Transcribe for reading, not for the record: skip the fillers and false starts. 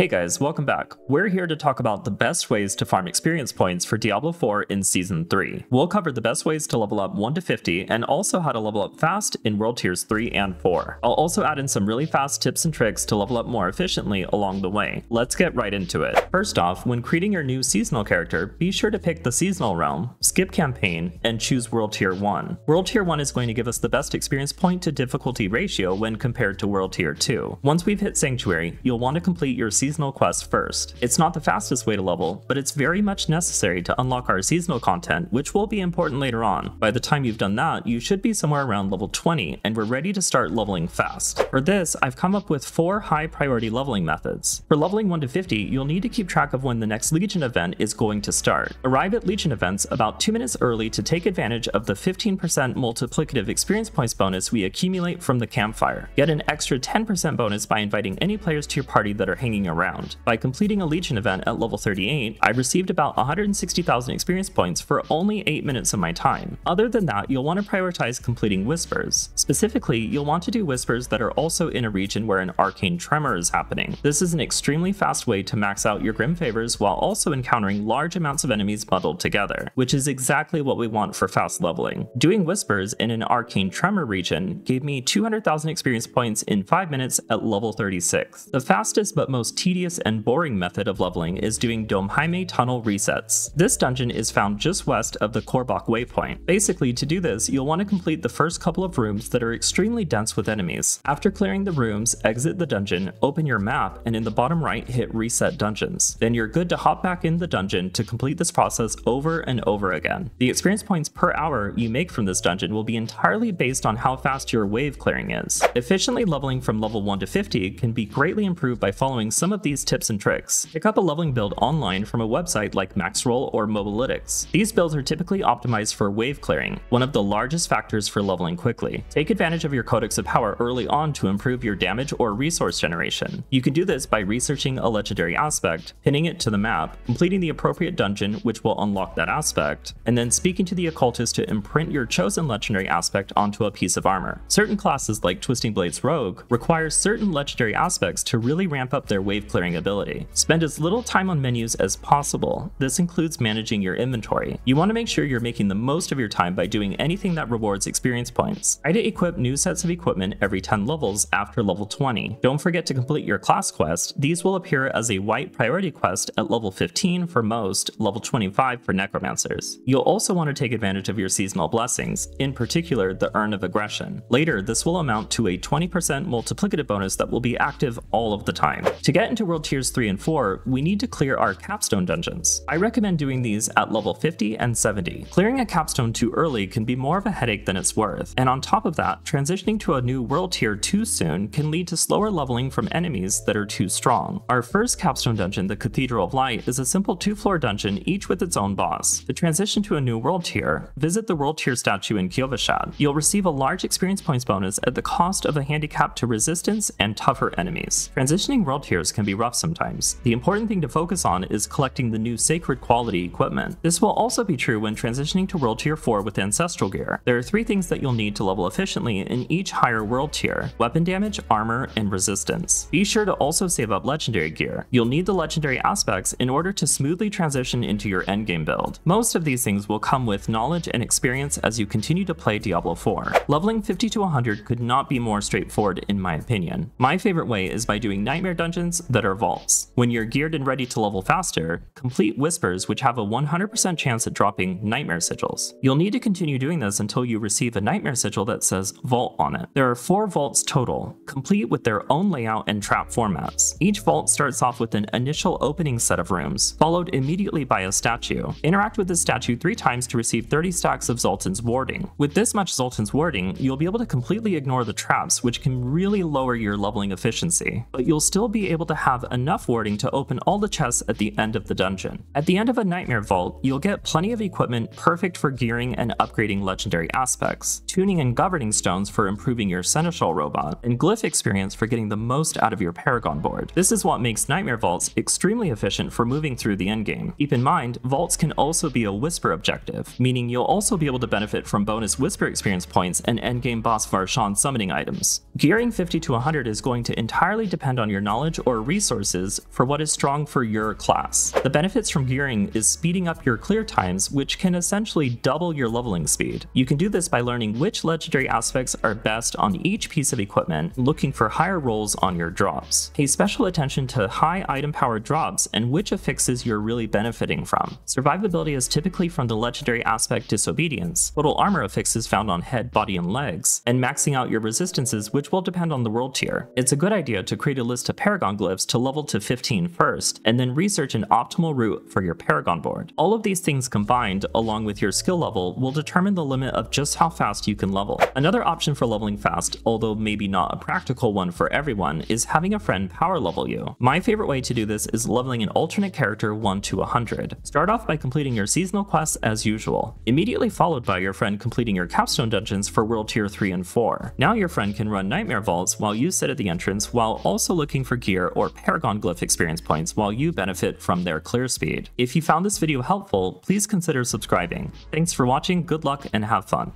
Hey guys, welcome back. We're here to talk about the best ways to farm experience points for Diablo 4 in Season 3. We'll cover the best ways to level up 1 to 50 and also how to level up fast in World Tiers 3 and 4. I'll also add in some really fast tips and tricks to level up more efficiently along the way. Let's get right into it. First off, when creating your new seasonal character, be sure to pick the seasonal realm, skip campaign, and choose World Tier 1. World Tier 1 is going to give us the best experience point to difficulty ratio when compared to World Tier 2. Once we've hit Sanctuary, you'll want to complete your seasonal quest first. It's not the fastest way to level, but it's very much necessary to unlock our seasonal content, which will be important later on. By the time you've done that, you should be somewhere around level 20, and we're ready to start leveling fast. For this, I've come up with 4 high priority leveling methods. For leveling 1 to 50, you'll need to keep track of when the next Legion event is going to start. Arrive at Legion events about 2 minutes early to take advantage of the 15% multiplicative experience points bonus we accumulate from the campfire. Get an extra 10% bonus by inviting any players to your party that are hanging around. By completing a Legion event at level 38, I received about 160,000 experience points for only 8 minutes of my time. Other than that, you'll want to prioritize completing Whispers. Specifically, you'll want to do Whispers that are also in a region where an arcane tremor is happening. This is an extremely fast way to max out your Grim Favors while also encountering large amounts of enemies bundled together, which is exactly what we want for fast leveling. Doing Whispers in an arcane tremor region gave me 200,000 experience points in 5 minutes at level 36. The fastest but most tedious and boring method of leveling is doing Dome Jaime tunnel resets. This dungeon is found just west of the Korbach waypoint. Basically, to do this, you'll want to complete the first couple of rooms that are extremely dense with enemies. After clearing the rooms, exit the dungeon, open your map, and in the bottom right hit reset dungeons. Then you're good to hop back in the dungeon to complete this process over and over again. The experience points per hour you make from this dungeon will be entirely based on how fast your wave clearing is. Efficiently leveling from level 1 to 50 can be greatly improved by following some of these tips and tricks. Pick up a leveling build online from a website like Maxroll or Mobalytics. These builds are typically optimized for wave clearing, one of the largest factors for leveling quickly. Take advantage of your Codex of Power early on to improve your damage or resource generation. You can do this by researching a legendary aspect, pinning it to the map, completing the appropriate dungeon which will unlock that aspect, and then speaking to the occultist to imprint your chosen legendary aspect onto a piece of armor. Certain classes like Twisting Blades Rogue require certain legendary aspects to really ramp up their wave clearing ability. Spend as little time on menus as possible. This includes managing your inventory. You want to make sure you're making the most of your time by doing anything that rewards experience points. Try to equip new sets of equipment every 10 levels after level 20. Don't forget to complete your class quest. These will appear as a white priority quest at level 15 for most, level 25 for necromancers. You'll also want to take advantage of your seasonal blessings, in particular the Urn of Aggression. Later, this will amount to a 20% multiplicative bonus that will be active all of the time. To get into World Tiers 3 and 4, we need to clear our capstone dungeons. I recommend doing these at level 50 and 70. Clearing a capstone too early can be more of a headache than it's worth, and on top of that, transitioning to a new World Tier too soon can lead to slower leveling from enemies that are too strong. Our first capstone dungeon, the Cathedral of Light, is a simple 2-floor dungeon, each with its own boss. To transition to a new World Tier, visit the World Tier statue in Kiovashad. You'll receive a large experience points bonus at the cost of a handicap to resistance and tougher enemies. Transitioning World Tiers can be rough sometimes. The important thing to focus on is collecting the new sacred quality equipment. This will also be true when transitioning to World Tier 4 with Ancestral Gear. There are 3 things that you'll need to level efficiently in each higher World Tier: weapon damage, armor, and resistance. Be sure to also save up legendary gear. You'll need the legendary aspects in order to smoothly transition into your endgame build. Most of these things will come with knowledge and experience as you continue to play Diablo 4. Leveling 50 to 100 could not be more straightforward in my opinion. My favorite way is by doing nightmare dungeons that are vaults. When you're geared and ready to level faster, complete Whispers which have a 100% chance at dropping nightmare sigils. You'll need to continue doing this until you receive a nightmare sigil that says vault on it. There are 4 vaults total, complete with their own layout and trap formats. Each vault starts off with an initial opening set of rooms, followed immediately by a statue. Interact with this statue 3 times to receive 30 stacks of Zoltan's warding. With this much Zoltan's warding, you'll be able to completely ignore the traps, which can really lower your leveling efficiency, but you'll still be able to have enough warding to open all the chests at the end of the dungeon. At the end of a nightmare vault, you'll get plenty of equipment perfect for gearing and upgrading legendary aspects, tuning and governing stones for improving your seneschal robot, and glyph experience for getting the most out of your paragon board. This is what makes nightmare vaults extremely efficient for moving through the endgame. Keep in mind, vaults can also be a whisper objective, meaning you'll also be able to benefit from bonus whisper experience points and endgame boss Varshan summoning items. Gearing 50 to 100 is going to entirely depend on your knowledge or resources for what is strong for your class. The benefits from gearing is speeding up your clear times, which can essentially double your leveling speed. You can do this by learning which legendary aspects are best on each piece of equipment, looking for higher rolls on your drops. Pay special attention to high item powered drops and which affixes you're really benefiting from. Survivability is typically from the legendary aspect Disobedience, total armor affixes found on head, body, and legs, and maxing out your resistances, which will depend on the world tier. It's a good idea to create a list of Paragon glyphs to level to 15 first, and then research an optimal route for your Paragon board. All of these things combined, along with your skill level, will determine the limit of just how fast you can level. Another option for leveling fast, although maybe not a practical one for everyone, is having a friend power level you. My favorite way to do this is leveling an alternate character 1 to 100. Start off by completing your seasonal quests as usual, immediately followed by your friend completing your capstone dungeons for world tier 3 and 4. Now your friend can run nightmare vaults while you sit at the entrance, while also looking for gear or Paragon glyph experience points while you benefit from their clear speed. If you found this video helpful, please consider subscribing. Thanks for watching, good luck, and have fun.